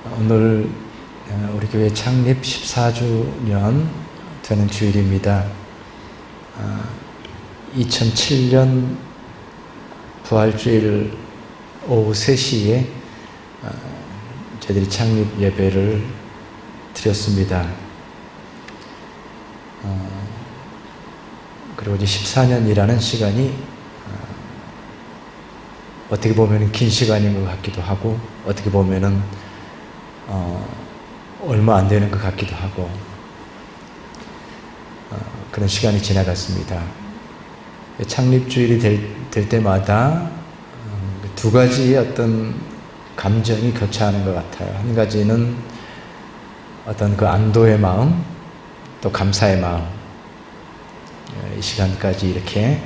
오늘 우리 교회 창립 14주년 되는 주일입니다. 2007년 부활주일 오후 3시에 저희들이 창립 예배를 드렸습니다. 그리고 이제 14년이라는 시간이 어떻게 보면 긴 시간인 것 같기도 하고, 어떻게 보면은 얼마 안 되는 것 같기도 하고, 그런 시간이 지나갔습니다. 창립주일이 될 때마다 두 가지의 어떤 감정이 교차하는 것 같아요. 한 가지는 어떤 그 안도의 마음, 또 감사의 마음. 이 시간까지 이렇게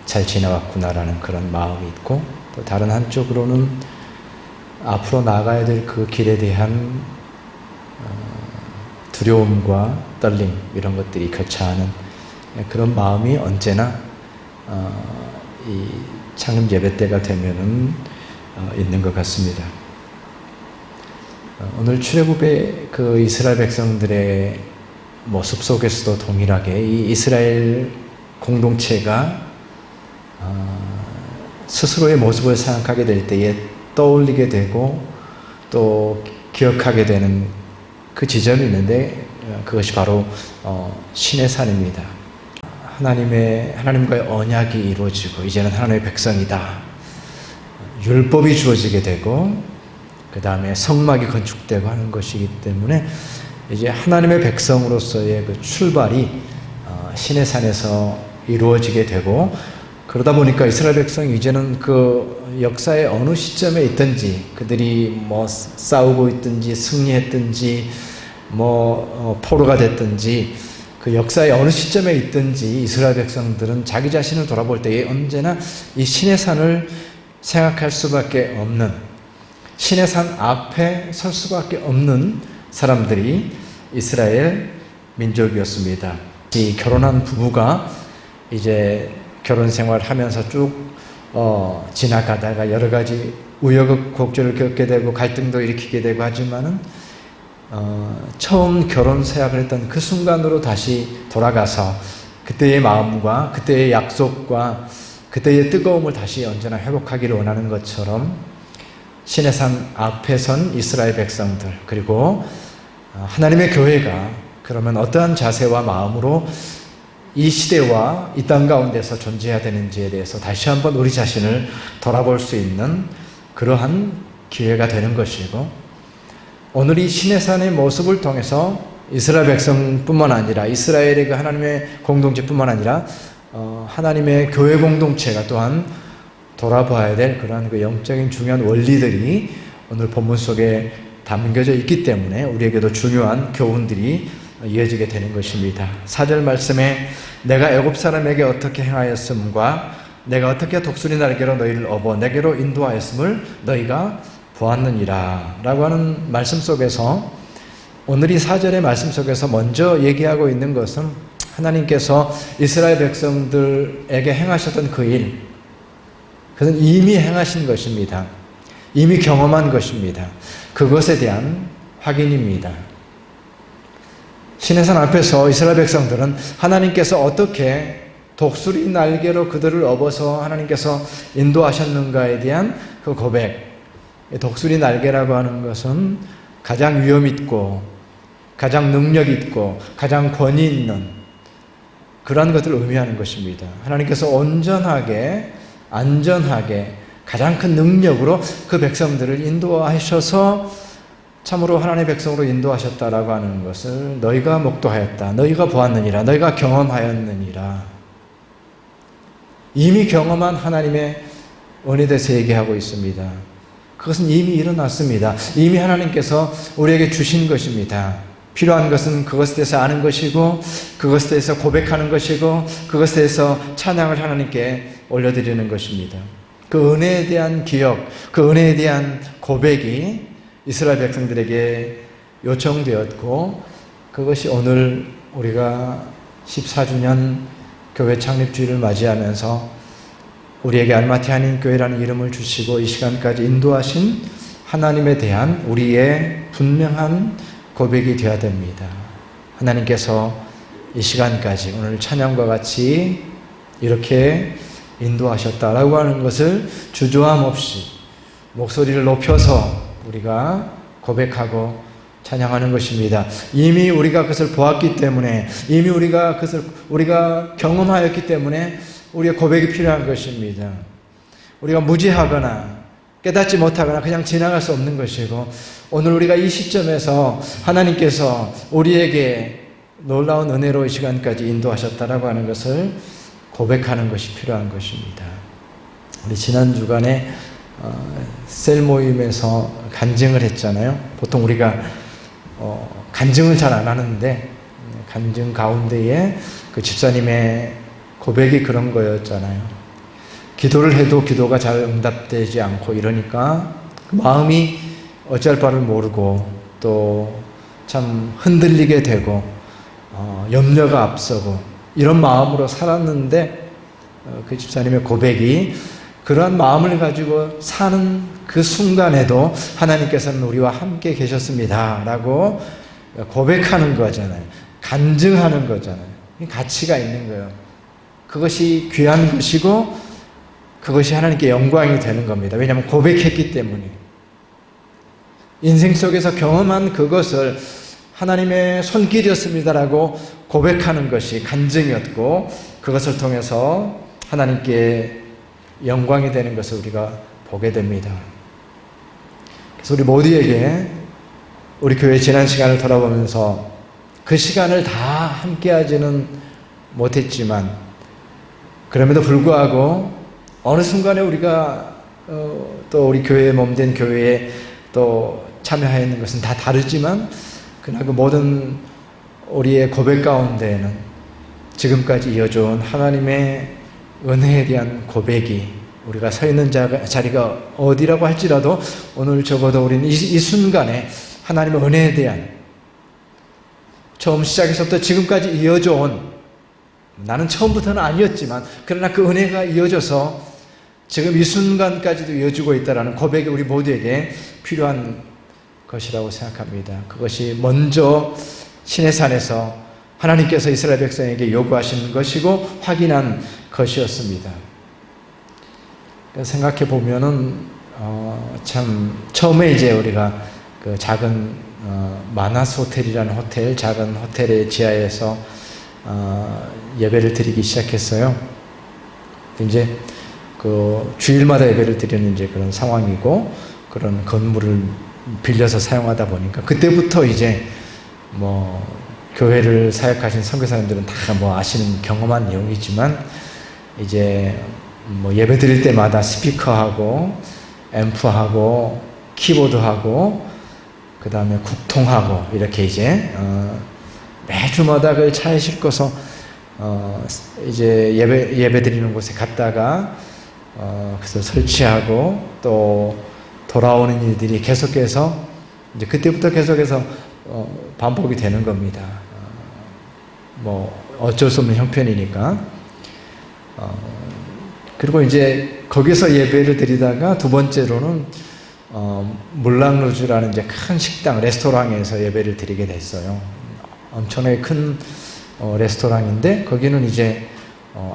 잘 지나왔구나라는 그런 마음이 있고, 또 다른 한쪽으로는 앞으로 나가야 될 그 길에 대한 두려움과 떨림, 이런 것들이 교차하는 그런 마음이 언제나 이 창립 예배 때가 되면은 있는 것 같습니다. 오늘 출애굽의 그 이스라엘 백성들의 모습 속에서도 동일하게 이 이스라엘 공동체가 스스로의 모습을 생각하게 될 때에 떠올리게 되고 또 기억하게 되는 그 지점이 있는데, 그것이 바로 시내산입니다. 하나님과의 언약이 이루어지고 이제는 하나님의 백성이다. 율법이 주어지게 되고 그 다음에 성막이 건축되고 하는 것이기 때문에 이제 하나님의 백성으로서의 그 출발이 시내산에서 이루어지게 되고, 그러다 보니까 이스라엘 백성이 이제는 그 역사의 어느 시점에 있든지, 그들이 뭐 싸우고 있든지 승리했든지 포로가 됐든지, 그 역사의 어느 시점에 있든지 이스라엘 백성들은 자기 자신을 돌아볼 때에 언제나 이 시내산을 생각할 수밖에 없는, 시내산 앞에 설 수밖에 없는 사람들이 이스라엘 민족이었습니다. 이 결혼한 부부가 이제 결혼 생활하면서 쭉 지나가다가 여러 가지 우여곡절을 겪게 되고 갈등도 일으키게 되고 하지만은 처음 결혼 서약을 했던 그 순간으로 다시 돌아가서 그때의 마음과 그때의 약속과 그때의 뜨거움을 다시 언제나 회복하기를 원하는 것처럼, 시내산 앞에 선 이스라엘 백성들, 그리고 하나님의 교회가 그러면 어떠한 자세와 마음으로 이 시대와 이 땅 가운데서 존재해야 되는지에 대해서 다시 한번 우리 자신을 돌아볼 수 있는 그러한 기회가 되는 것이고, 오늘 이 시내산의 모습을 통해서 이스라엘 백성뿐만 아니라 이스라엘의 그 하나님의 공동체뿐만 아니라 하나님의 교회 공동체가 또한 돌아봐야 될 그러한 그 영적인 중요한 원리들이 오늘 본문 속에 담겨져 있기 때문에 우리에게도 중요한 교훈들이 이어지게 되는 것입니다. 4절 말씀에 내가 애굽 사람에게 어떻게 행하였음과 내가 어떻게 독수리 날개로 너희를 업어 내게로 인도하였음을 너희가 보았느니라 라고 하는 말씀 속에서, 오늘 이 4절의 말씀 속에서 먼저 얘기하고 있는 것은 하나님께서 이스라엘 백성들에게 행하셨던 그 일, 그것은 이미 행하신 것입니다. 이미 경험한 것입니다. 그것에 대한 확인입니다. 시내산 앞에서 이스라엘 백성들은 하나님께서 어떻게 독수리 날개로 그들을 업어서 하나님께서 인도하셨는가에 대한 그 고백, 독수리 날개라고 하는 것은 가장 위험 있고 가장 능력 있고 가장 권위 있는 그러한 것들을 의미하는 것입니다. 하나님께서 온전하게 안전하게 가장 큰 능력으로 그 백성들을 인도하셔서 참으로 하나님의 백성으로 인도하셨다라고 하는 것을 너희가 목도하였다, 너희가 보았느니라, 너희가 경험하였느니라. 이미 경험한 하나님의 은혜에 대해서 얘기하고 있습니다. 그것은 이미 일어났습니다. 이미 하나님께서 우리에게 주신 것입니다. 필요한 것은 그것에 대해서 아는 것이고, 그것에 대해서 고백하는 것이고, 그것에 대해서 찬양을 하나님께 올려드리는 것입니다. 그 은혜에 대한 기억, 그 은혜에 대한 고백이 이스라엘 백성들에게 요청되었고, 그것이 오늘 우리가 14주년 교회 창립주일을 맞이하면서 우리에게 알마티 한인교회라는 이름을 주시고 이 시간까지 인도하신 하나님에 대한 우리의 분명한 고백이 되어야 됩니다. 하나님께서 이 시간까지 오늘 찬양과 같이 이렇게 인도하셨다라고 하는 것을 주저함 없이 목소리를 높여서 우리가 고백하고 찬양하는 것입니다. 이미 우리가 그것을 보았기 때문에, 이미 우리가 경험하였기 때문에 우리의 고백이 필요한 것입니다. 우리가 무지하거나 깨닫지 못하거나 그냥 지나갈 수 없는 것이고, 오늘 우리가 이 시점에서 하나님께서 우리에게 놀라운 은혜로 이 시간까지 인도하셨다라고 하는 것을 고백하는 것이 필요한 것입니다. 우리 지난 주간에 셀 모임에서 간증을 했잖아요. 보통 우리가 간증을 잘 안 하는데 간증 가운데에 그 집사님의 고백이 그런 거였잖아요. 기도를 해도 기도가 잘 응답되지 않고 이러니까 그 마음이 어찌할 바를 모르고 또 참 흔들리게 되고 염려가 앞서고 이런 마음으로 살았는데 그 집사님의 고백이 그러한 마음을 가지고 사는 그 순간에도 하나님께서는 우리와 함께 계셨습니다 라고 고백하는 거잖아요. 간증하는 거잖아요. 가치가 있는 거예요. 그것이 귀한 것이고 그것이 하나님께 영광이 되는 겁니다. 왜냐하면 고백했기 때문에. 인생 속에서 경험한 그것을 하나님의 손길이었습니다라고 고백하는 것이 간증이었고, 그것을 통해서 하나님께 영광이 되는 것을 우리가 보게 됩니다. 그래서 우리 모두에게 우리 교회 지난 시간을 돌아보면서 그 시간을 다 함께 하지는 못했지만 그럼에도 불구하고 어느 순간에 우리가 또 우리 교회에 몸된 교회에 또 참여하였는 것은 다 다르지만 그러나 그 모든 우리의 고백 가운데에는 지금까지 이어져온 하나님의 은혜에 대한 고백이, 우리가 서 있는 자리가 어디라고 할지라도 오늘 적어도 우리는 이 순간에 하나님의 은혜에 대한, 처음 시작에서부터 지금까지 이어져 온, 나는 처음부터는 아니었지만 그러나 그 은혜가 이어져서 지금 이 순간까지도 이어지고 있다는 고백이 우리 모두에게 필요한 것이라고 생각합니다. 그것이 먼저 시내산에서 하나님께서 이스라엘 백성에게 요구하신 것이고 확인한 것이었습니다. 생각해 보면은 참 처음에 이제 우리가 그 작은 마나스 호텔이라는 호텔, 작은 호텔의 지하에서 예배를 드리기 시작했어요. 이제 그 주일마다 예배를 드리는 이제 그런 상황이고, 그런 건물을 빌려서 사용하다 보니까 그때부터 이제 뭐 교회를 사역하신 선교사님들은 다 뭐 아시는 경험한 내용이지만, 이제 뭐 예배 드릴 때마다 스피커하고 앰프하고 키보드하고 그 다음에 국통하고 이렇게 이제 매주마다 그 차에 싣고서 이제 예배 드리는 곳에 갔다가 그래서 설치하고 또 돌아오는 일들이 계속해서 이제 그때부터 계속해서 반복이 되는 겁니다. 뭐 어쩔 수 없는 형편이니까. 그리고 이제 거기서 예배를 드리다가 두 번째로는 물랑루즈라는 이제 큰 식당, 레스토랑에서 예배를 드리게 됐어요. 엄청나게 큰 레스토랑인데 거기는 이제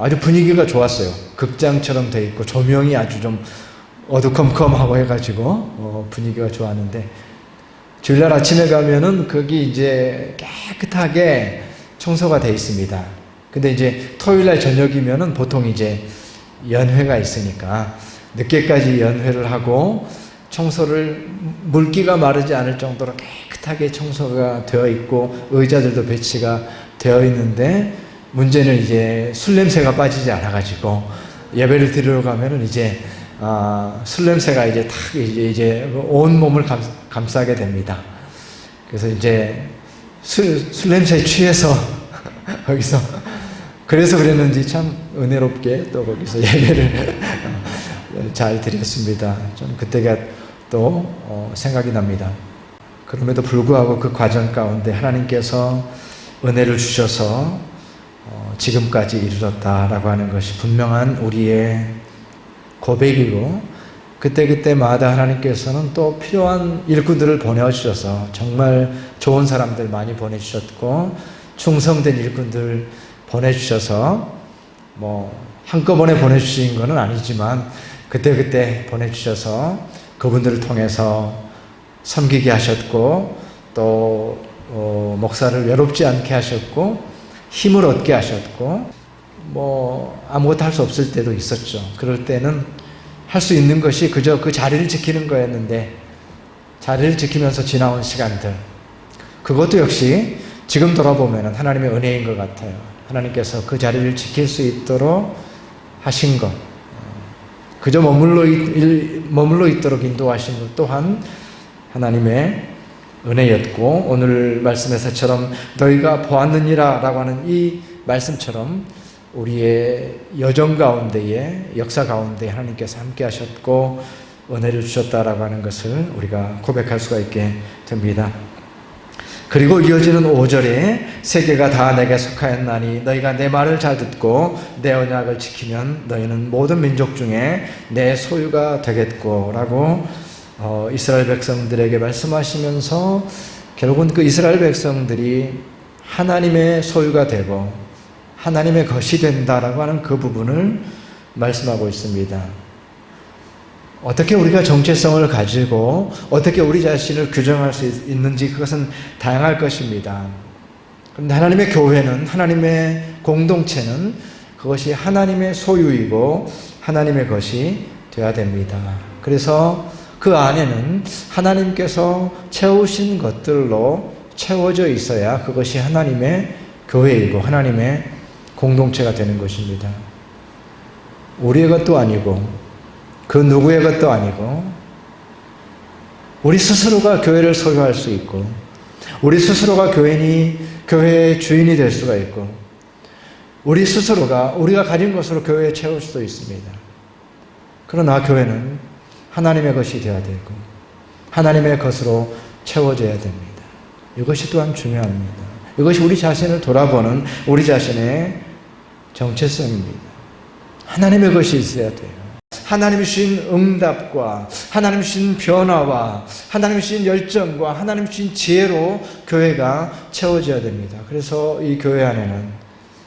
아주 분위기가 좋았어요. 극장처럼 돼 있고 조명이 아주 좀 어두컴컴하고 해가지고 분위기가 좋았는데, 주일날 아침에 가면은 거기 이제 깨끗하게 청소가 돼 있습니다. 근데 이제 토요일날 저녁이면은 보통 이제 연회가 있으니까 늦게까지 연회를 하고 청소를, 물기가 마르지 않을 정도로 깨끗하게 청소가 되어 있고 의자들도 배치가 되어 있는데, 문제는 이제 술 냄새가 빠지지 않아가지고 예배를 드리러 가면은 이제 술 냄새가 이제 탁 이제 온 몸을 감싸게 됩니다. 그래서 이제 술 냄새에 취해서 거기서, 그래서 그랬는지 참 은혜롭게 또 거기서 예배를 잘 드렸습니다. 좀 그때가 또 생각이 납니다. 그럼에도 불구하고 그 과정 가운데 하나님께서 은혜를 주셔서 지금까지 이르렀다라고 하는 것이 분명한 우리의 고백이고, 그때마다 하나님께서는 또 필요한 일꾼들을 보내주셔서 정말 좋은 사람들 많이 보내주셨고 충성된 일꾼들 보내주셔서 한꺼번에 보내주신 건 아니지만 그때 보내주셔서 그분들을 통해서 섬기게 하셨고 또 목사를 외롭지 않게 하셨고 힘을 얻게 하셨고 아무것도 할 수 없을 때도 있었죠. 그럴 때는 할 수 있는 것이 그저 그 자리를 지키는 거였는데 자리를 지키면서 지나온 시간들 그것도 역시 지금 돌아보면 하나님의 은혜인 것 같아요. 하나님께서 그 자리를 지킬 수 있도록 하신 것 그저 머물러 있도록 인도하신 것 또한 하나님의 은혜였고 오늘 말씀에서처럼 너희가 보았느니라 라고 하는 이 말씀처럼 우리의 여정 가운데에 역사 가운데 하나님께서 함께 하셨고 은혜를 주셨다라고 하는 것을 우리가 고백할 수가 있게 됩니다. 그리고 이어지는 5절에 세계가 다 내게 속하였나니 너희가 내 말을 잘 듣고 내 언약을 지키면 너희는 모든 민족 중에 내 소유가 되겠고 라고 이스라엘 백성들에게 말씀하시면서 결국은 그 이스라엘 백성들이 하나님의 소유가 되고 하나님의 것이 된다라고 하는 그 부분을 말씀하고 있습니다. 어떻게 우리가 정체성을 가지고 어떻게 우리 자신을 규정할 수 있는지 그것은 다양할 것입니다. 그런데 하나님의 교회는 하나님의 공동체는 그것이 하나님의 소유이고 하나님의 것이 되어야 됩니다. 그래서 그 안에는 하나님께서 채우신 것들로 채워져 있어야 그것이 하나님의 교회이고 하나님의 공동체가 되는 것입니다. 우리의 것도 아니고 그 누구의 것도 아니고 우리 스스로가 교회를 소유할 수 있고 우리 스스로가 교회의 주인이 될 수가 있고 우리 스스로가 우리가 가진 것으로 교회에 채울 수도 있습니다. 그러나 교회는 하나님의 것이 되어야 되고 하나님의 것으로 채워져야 됩니다. 이것이 또한 중요합니다. 이것이 우리 자신을 돌아보는 우리 자신의 정체성입니다. 하나님의 것이 있어야 돼요. 하나님이 주신 응답과 하나님이 주신 변화와 하나님이 주신 열정과 하나님이 주신 지혜로 교회가 채워져야 됩니다. 그래서 이 교회 안에는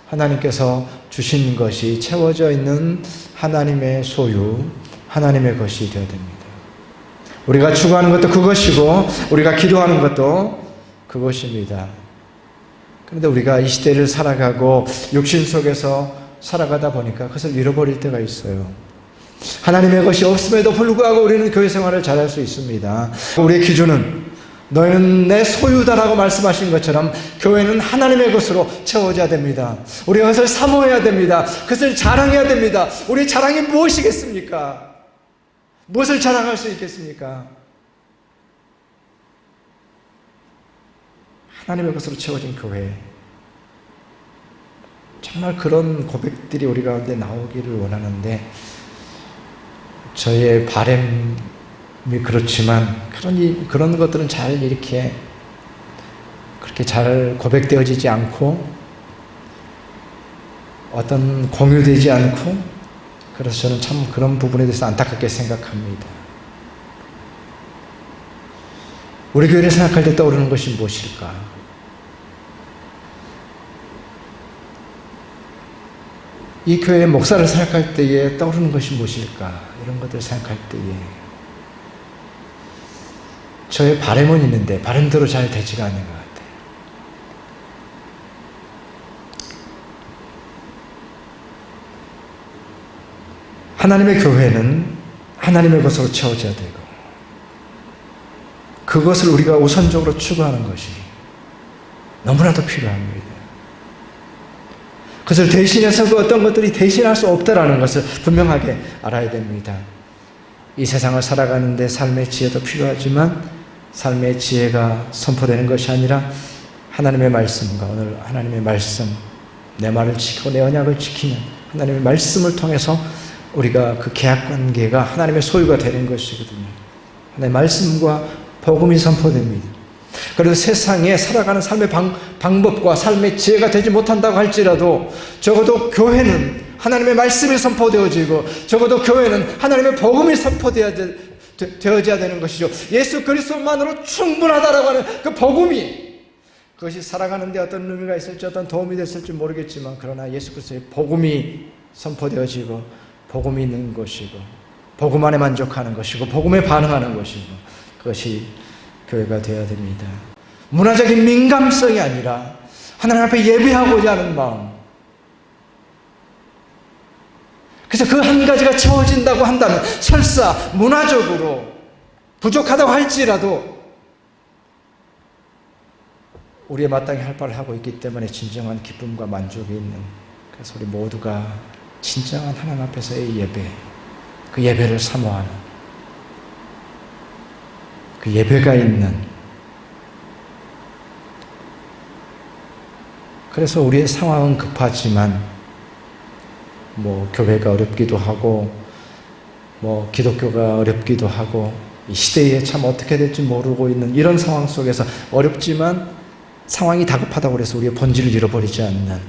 하나님께서 주신 것이 채워져 있는 하나님의 소유, 하나님의 것이 되어야 됩니다. 우리가 추구하는 것도 그것이고 우리가 기도하는 것도 그것입니다. 그런데 우리가 이 시대를 살아가고 육신 속에서 살아가다 보니까 그것을 잃어버릴 때가 있어요. 하나님의 것이 없음에도 불구하고 우리는 교회 생활을 잘할 수 있습니다. 우리의 기준은 너희는 내 소유다라고 말씀하신 것처럼 교회는 하나님의 것으로 채워져야 됩니다. 우리가 그것을 사모해야 됩니다. 그것을 자랑해야 됩니다. 우리의 자랑이 무엇이겠습니까? 무엇을 자랑할 수 있겠습니까? 하나님의 것으로 채워진 교회. 정말 그런 고백들이 우리 가운데 나오기를 원하는데 저의 바람이 그렇지만 그런 것들은 잘 이렇게 그렇게 잘 고백되어지지 않고 어떤 공유되지 않고 그래서 저는 참 그런 부분에 대해서 안타깝게 생각합니다. 우리 교회를 생각할 때 떠오르는 것이 무엇일까? 이 교회의 목사를 생각할 때에 떠오르는 것이 무엇일까? 이런 것들을 생각할 때에 저의 바람은 있는데 바람대로 잘 되지가 않는 것 같아요. 하나님의 교회는 하나님의 것으로 채워져야 되고 그것을 우리가 우선적으로 추구하는 것이 너무나도 필요합니다. 그것을 대신해서 그 어떤 것들이 대신할 수 없다라는 것을 분명하게 알아야 됩니다. 이 세상을 살아가는데 삶의 지혜도 필요하지만 삶의 지혜가 선포되는 것이 아니라 하나님의 말씀과 오늘 하나님의 말씀, 내 말을 지키고 내 언약을 지키면 하나님의 말씀을 통해서 우리가 그 계약관계가 하나님의 소유가 되는 것이거든요. 하나님의 말씀과 복음이 선포됩니다. 그래서 세상에 살아가는 삶의 방법과 삶의 지혜가 되지 못한다고 할지라도 적어도 교회는 하나님의 말씀이 선포되어지고 적어도 교회는 하나님의 복음이 선포되어져야 되는 것이죠. 예수 그리스도만으로 충분하다라고 하는 그 복음이, 그것이 살아가는 데 어떤 의미가 있을지 어떤 도움이 됐을지 모르겠지만, 그러나 예수 그리스도의 복음이 선포되어지고 복음이 있는 것이고 복음 안에 만족하는 것이고 복음에 반응하는 것이고, 그것이 교회가 되어야 됩니다. 문화적인 민감성이 아니라 하나님 앞에 예배하고자 하는 마음. 그래서 그 한 가지가 채워진다고 한다면 설사 문화적으로 부족하다고 할지라도 우리의 마땅히 할 바를 하고 있기 때문에 진정한 기쁨과 만족이 있는, 그래서 우리 모두가 진정한 하나님 앞에서의 예배, 그 예배를 사모하는, 그 예배가 있는, 그래서 우리의 상황은 급하지만 교회가 어렵기도 하고 기독교가 어렵기도 하고 이 시대에 참 어떻게 될지 모르고 있는 이런 상황 속에서 어렵지만 상황이 다급하다고 해서 우리의 본질을 잃어버리지 않는,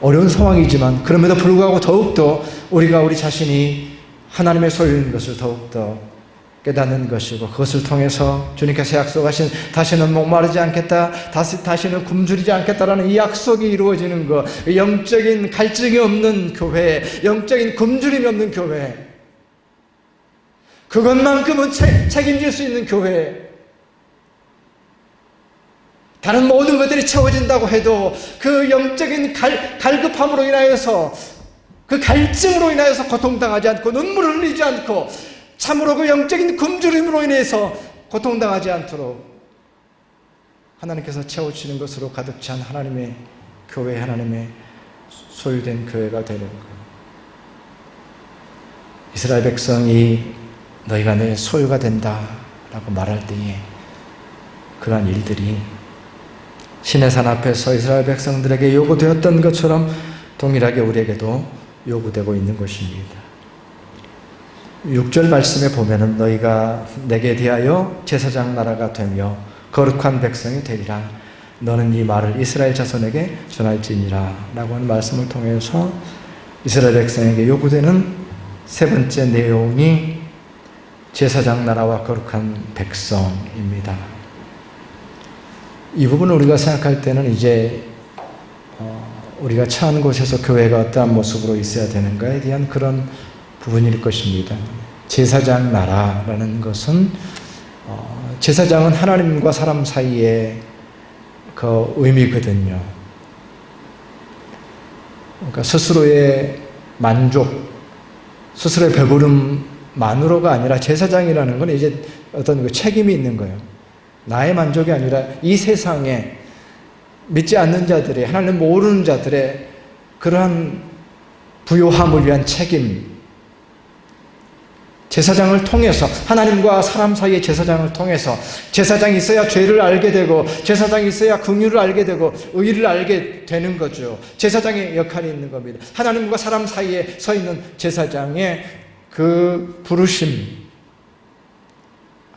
어려운 상황이지만 그럼에도 불구하고 더욱더 우리가 우리 자신이 하나님의 소유인 것을 더욱더 깨닫는 것이고, 그것을 통해서 주님께서 약속하신 다시는 목마르지 않겠다, 다시는 굶주리지 않겠다라는 이 약속이 이루어지는 것, 영적인 갈증이 없는 교회, 영적인 굶주림이 없는 교회, 그것만큼은 책임질 수 있는 교회, 다른 모든 것들이 채워진다고 해도 그 영적인 갈급함으로 인하여서, 그 갈증으로 인하여서 고통당하지 않고 눈물을 흘리지 않고 참으로 그 영적인 굶주림으로 인해서 고통당하지 않도록 하나님께서 채워주시는 것으로 가득 찬 하나님의 교회, 하나님의 소유된 교회가 되는 것. 이스라엘 백성이 너희가 내 소유가 된다 라고 말할 때에 그러한 일들이 시내산 앞에서 이스라엘 백성들에게 요구되었던 것처럼 동일하게 우리에게도 요구되고 있는 것입니다. 6절 말씀에 보면은 너희가 내게 대하여 제사장 나라가 되며 거룩한 백성이 되리라. 너는 이 말을 이스라엘 자손에게 전할지니라 라고 하는 말씀을 통해서 이스라엘 백성에게 요구되는 세 번째 내용이 제사장 나라와 거룩한 백성입니다. 이 부분을 우리가 생각할 때는 이제 우리가 처한 곳에서 교회가 어떠한 모습으로 있어야 되는가에 대한 그런 부분일 것입니다. 제사장 나라라는 것은 제사장은 하나님과 사람 사이의 그 의미거든요. 그러니까 스스로의 만족, 스스로의 배부름만으로가 아니라 제사장이라는 건 이제 어떤 그 책임이 있는 거예요. 나의 만족이 아니라 이 세상에 믿지 않는 자들의, 하나님 모르는 자들의 그러한 부요함을 위한 책임, 제사장을 통해서, 하나님과 사람 사이의 제사장을 통해서, 제사장이 있어야 죄를 알게 되고 제사장이 있어야 긍휼을 알게 되고 의를 알게 되는 거죠. 제사장의 역할이 있는 겁니다. 하나님과 사람 사이에 서 있는 제사장의 그 부르심,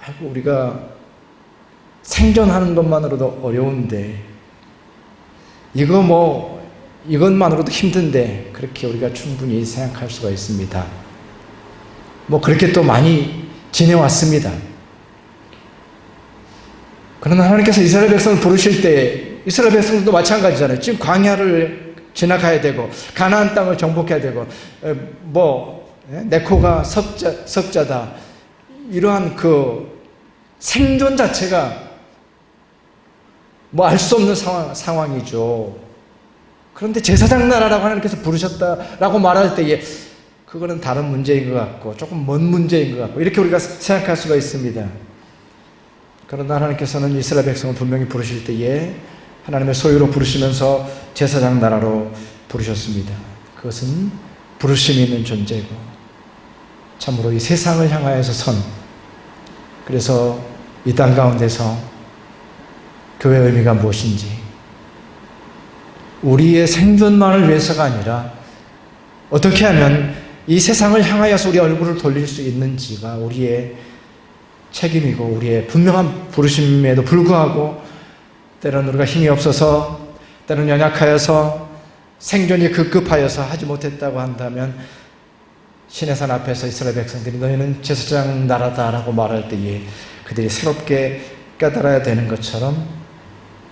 아이고 우리가 생존하는 것만으로도 어려운데 이것만으로도 힘든데 그렇게 우리가 충분히 생각할 수가 있습니다. 그렇게 또 많이 지내왔습니다. 그러나 하나님께서 이스라엘 백성을 부르실 때 이스라엘 백성도 마찬가지잖아요. 지금 광야를 지나가야 되고 가나안 땅을 정복해야 되고 네코가 석자다, 이러한 그 생존 자체가 알 수 없는 상황이죠. 그런데 제사장 나라라고 하나님께서 부르셨다라고 말할 때에 그거는 다른 문제인 것 같고 조금 먼 문제인 것 같고 이렇게 우리가 생각할 수가 있습니다. 그러나 하나님께서는 이스라엘 백성을 분명히 부르실 때에 하나님의 소유로 부르시면서 제사장 나라로 부르셨습니다. 그것은 부르심이 있는 존재고 참으로 이 세상을 향하여서 선, 그래서 이 땅 가운데서 교회의 의미가 무엇인지, 우리의 생존만을 위해서가 아니라 어떻게 하면 이 세상을 향하여서 우리 얼굴을 돌릴 수 있는지가 우리의 책임이고 우리의 분명한 부르심에도 불구하고 때로는 우리가 힘이 없어서, 때로는 연약하여서, 생존이 급급하여서 하지 못했다고 한다면 시내산 앞에서 이스라엘 백성들이 너희는 제사장 나라다라고 말할 때에 그들이 새롭게 깨달아야 되는 것처럼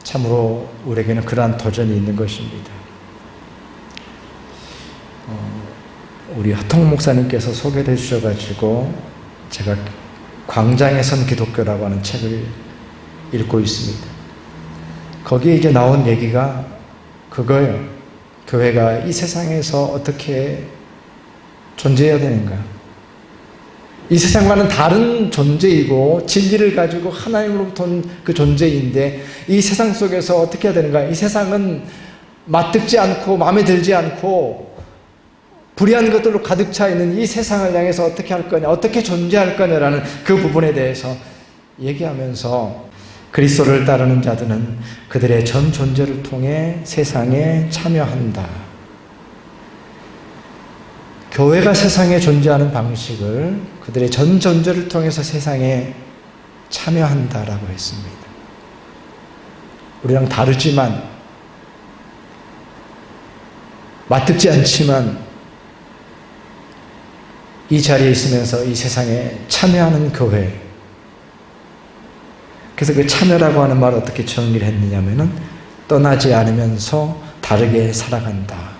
참으로 우리에게는 그러한 도전이 있는 것입니다. 우리 허통 목사님께서 소개를 해주셔가지고 제가 광장에 선 기독교라고 하는 책을 읽고 있습니다. 거기에 이제 나온 얘기가 그거예요. 교회가 이 세상에서 어떻게 존재해야 되는가? 이 세상과는 다른 존재이고 진리를 가지고 하나님으로부터 온 그 존재인데 이 세상 속에서 어떻게 해야 되는가? 이 세상은 맞듣지 않고 마음에 들지 않고 불의한 것들로 가득 차 있는 이 세상을 향해서 어떻게 할 거냐, 어떻게 존재할 거냐라는 그 부분에 대해서 얘기하면서 그리스도를 따르는 자들은 그들의 전 존재를 통해 세상에 참여한다. 교회가 세상에 존재하는 방식을 그들의 전 존재를 통해서 세상에 참여한다라고 했습니다. 우리랑 다르지만 맞듣지 않지만 이 자리에 있으면서 이 세상에 참여하는 교회. 그래서 그 참여라고 하는 말을 어떻게 정리를 했느냐면은 떠나지 않으면서 다르게 살아간다.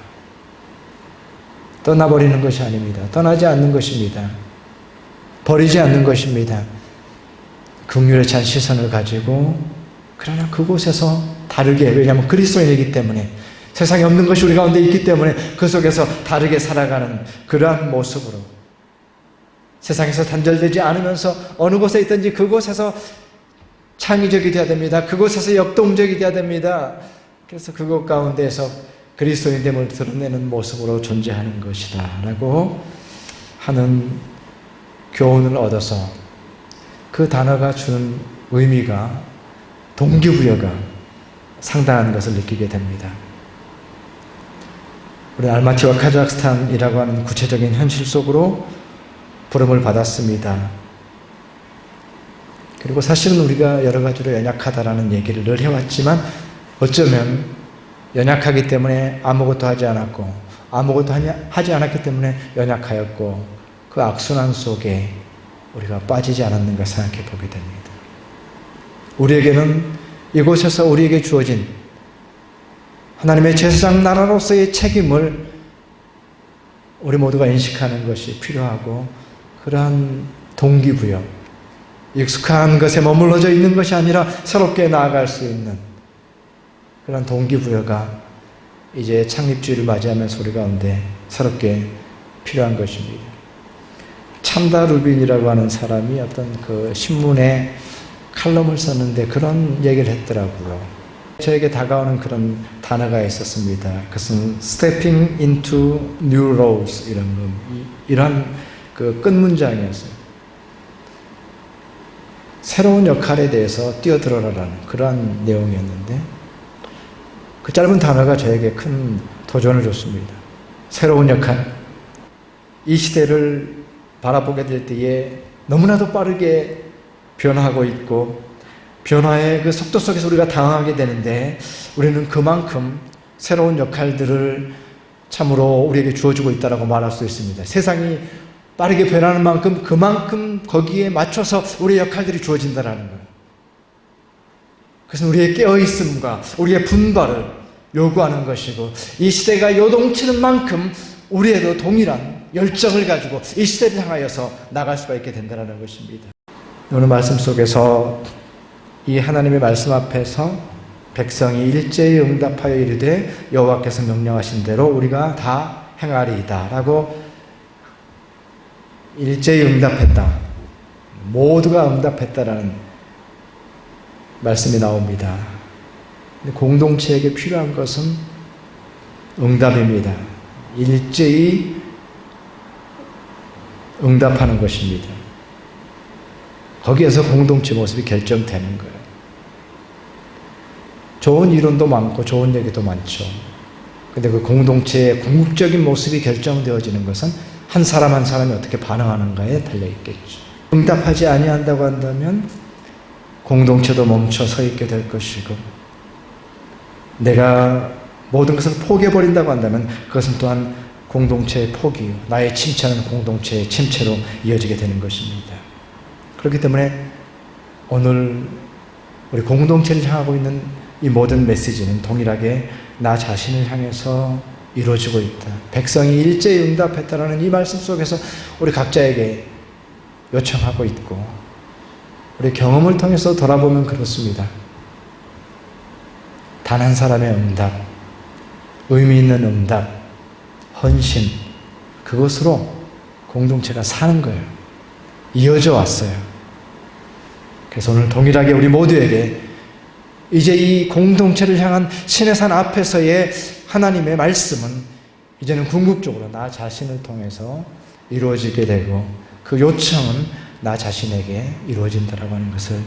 떠나버리는 것이 아닙니다. 떠나지 않는 것입니다. 버리지 않는 것입니다. 긍휼에 찬 시선을 가지고 그러나 그곳에서 다르게, 왜냐하면 그리스도인이기 때문에 세상에 없는 것이 우리 가운데 있기 때문에 그 속에서 다르게 살아가는 그러한 모습으로 세상에서 단절되지 않으면서 어느 곳에 있든지 그곳에서 창의적이 되어야 됩니다. 그곳에서 역동적이 되어야 됩니다. 그래서 그곳 가운데에서 그리스도인됨을 드러내는 모습으로 존재하는 것이다 라고 하는 교훈을 얻어서 그 단어가 주는 의미가, 동기부여가 상당한 것을 느끼게 됩니다. 우리 알마티와 카자흐스탄이라고 하는 구체적인 현실 속으로 부름을 받았습니다. 그리고 사실은 우리가 여러 가지로 연약하다라는 얘기를 늘 해왔지만 어쩌면 연약하기 때문에 아무것도 하지 않았고 아무것도 하지 않았기 때문에 연약하였고 그 악순환 속에 우리가 빠지지 않았는가 생각해 보게 됩니다. 우리에게는 이곳에서 우리에게 주어진 하나님의 제사장 나라로서의 책임을 우리 모두가 인식하는 것이 필요하고 그러한 동기부여, 익숙한 것에 머물러져 있는 것이 아니라 새롭게 나아갈 수 있는 그런 동기부여가 이제 창립주의를 맞이하면서 우리 가운데 새롭게 필요한 것입니다. 참다 루빈이라고 하는 사람이 어떤 그 신문에 칼럼을 썼는데 그런 얘기를 했더라고요. 저에게 다가오는 그런 단어가 있었습니다. 그것은 stepping into new roles 이런 그 끝문장이었어요. 새로운 역할에 대해서 뛰어들어라라는 그러한 내용이었는데 그 짧은 단어가 저에게 큰 도전을 줬습니다. 새로운 역할. 이 시대를 바라보게 될 때에 너무나도 빠르게 변화하고 있고 변화의 그 속도 속에서 우리가 당황하게 되는데 우리는 그만큼 새로운 역할들을 참으로 우리에게 주어주고 있다고 말할 수 있습니다. 세상이 빠르게 변하는 만큼 그만큼 거기에 맞춰서 우리의 역할들이 주어진다는 거예요. 그것은 우리의 깨어있음과 우리의 분발을 요구하는 것이고 이 시대가 요동치는 만큼 우리에도 동일한 열정을 가지고 이 시대를 향하여서 나갈 수가 있게 된다는 것입니다. 오늘 말씀 속에서 이 하나님의 말씀 앞에서 백성이 일제히 응답하여 이르되 여호와께서 명령하신 대로 우리가 다 행하리이다 라고 일제히 응답했다. 모두가 응답했다라는 말씀이 나옵니다. 공동체에게 필요한 것은 응답입니다. 일제히 응답하는 것입니다. 거기에서 공동체 모습이 결정되는 거예요. 좋은 이론도 많고 좋은 얘기도 많죠. 근데 그 공동체의 궁극적인 모습이 결정되어지는 것은 한 사람 한 사람이 어떻게 반응하는가에 달려있겠죠. 응답하지 아니한다고 한다면 공동체도 멈춰 서 있게 될 것이고 내가 모든 것을 포기해버린다고 한다면 그것은 또한 공동체의 포기요, 나의 침체는 공동체의 침체로 이어지게 되는 것입니다. 그렇기 때문에 오늘 우리 공동체를 향하고 있는 이 모든 메시지는 동일하게 나 자신을 향해서 이루어지고 있다. 백성이 일제히 응답했다라는 이 말씀 속에서 우리 각자에게 요청하고 있고, 우리 경험을 통해서 돌아보면 그렇습니다. 단 한 사람의 응답, 의미 있는 응답, 헌신, 그것으로 공동체가 사는 거예요. 이어져 왔어요. 그래서 오늘 동일하게 우리 모두에게 이제 이 공동체를 향한 시내산 앞에서의 하나님의 말씀은 이제는 궁극적으로 나 자신을 통해서 이루어지게 되고, 그 요청은 나 자신에게 이루어진다라고 하는 것을